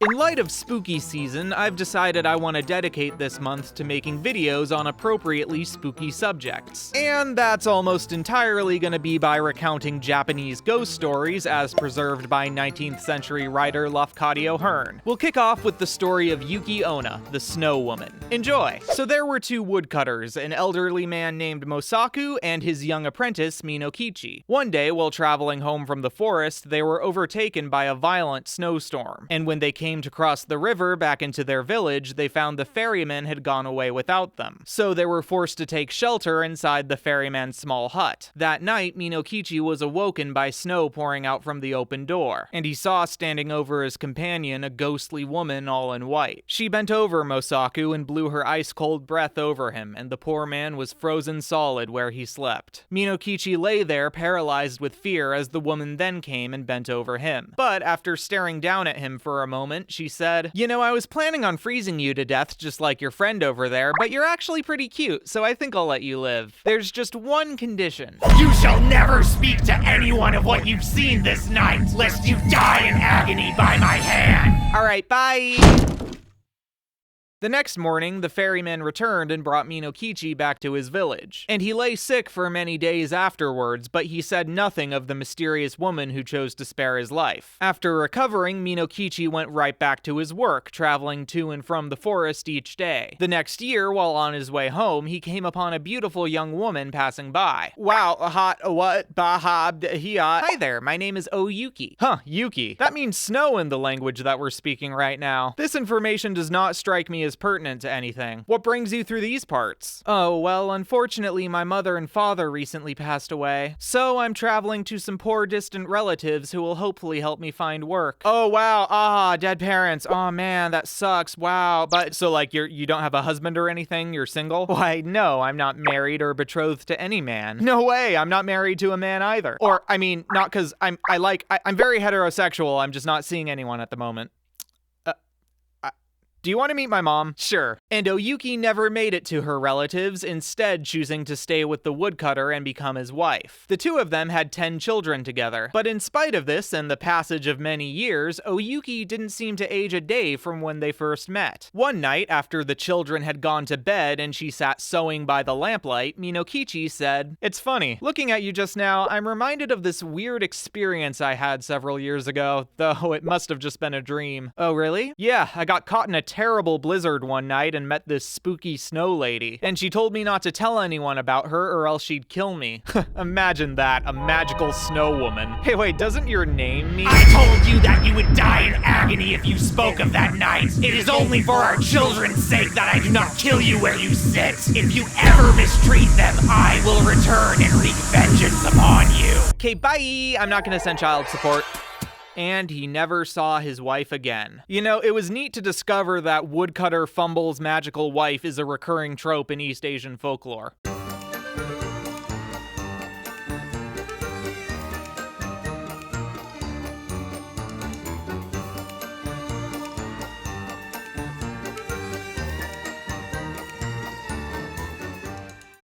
In light of spooky season, I've decided I want to dedicate this month to making videos on appropriately spooky subjects. And that's almost entirely going to be by recounting Japanese ghost stories as preserved by 19th century writer Lafcadio Hearn. We'll kick off with the story of Yuki-onna, the Snow Woman. Enjoy! So there were two woodcutters, an elderly man named Mosaku and his young apprentice Minokichi. One day, while traveling home from the forest, they were overtaken by a violent snowstorm, and when they came to cross the river back into their village, they found the ferryman had gone away without them. So they were forced to take shelter inside the ferryman's small hut. That night, Minokichi was awoken by snow pouring out from the open door, and he saw standing over his companion a ghostly woman all in white. She bent over Mosaku and blew her ice-cold breath over him, and the poor man was frozen solid where he slept. Minokichi lay there paralyzed with fear as the woman then came and bent over him. But after staring down at him for a moment, she said, "You know, I was planning on freezing you to death just like your friend over there, but you're actually pretty cute, so I think I'll let you live. There's just one condition. You shall never speak to anyone of what you've seen this night, lest you die in agony by my hand." Alright, bye! The next morning, the ferryman returned and brought Minokichi back to his village. And he lay sick for many days afterwards, but he said nothing of the mysterious woman who chose to spare his life. After recovering, Minokichi went right back to his work, traveling to and from the forest each day. The next year, while on his way home, he came upon a beautiful young woman passing by. Wow, what, Hi there, my name is Yuki. Huh, Yuki. That means snow in the language that we're speaking right now. This information does not strike me as pertinent to anything. What brings you through these parts? Oh, well, unfortunately, my mother and father recently passed away. So I'm traveling to some poor distant relatives who will hopefully help me find work. Oh, wow. Dead parents. Oh, man, that sucks. Wow. But, so, like, you don't have a husband or anything? You're single? Why, no, I'm not married or betrothed to any man. No way, I'm not married to a man either. Or, I mean, not because I'm very heterosexual, I'm just not seeing anyone at the moment. Do you want to meet my mom? Sure. And Oyuki never made it to her relatives, instead choosing to stay with the woodcutter and become his wife. The two of them had 10 children together. But in spite of this and the passage of many years, Oyuki didn't seem to age a day from when they first met. One night, after the children had gone to bed and she sat sewing by the lamplight, Minokichi said, "It's funny, looking at you just now, I'm reminded of this weird experience I had several years ago, though it must have just been a dream." Oh, really? Yeah, I got caught in a terrible blizzard one night and met this spooky snow lady, and she told me not to tell anyone about her or else she'd kill me. Imagine that, a magical snow woman. Hey, wait, doesn't your name mean— I told you that you would die in agony if you spoke of that night. It is only for our children's sake that I do not kill you where you sit. If you ever mistreat them, I will return and wreak vengeance upon you. Okay, bye! I'm not gonna send child support. And he never saw his wife again. You know, it was neat to discover that woodcutter Fumble's magical wife is a recurring trope in East Asian folklore.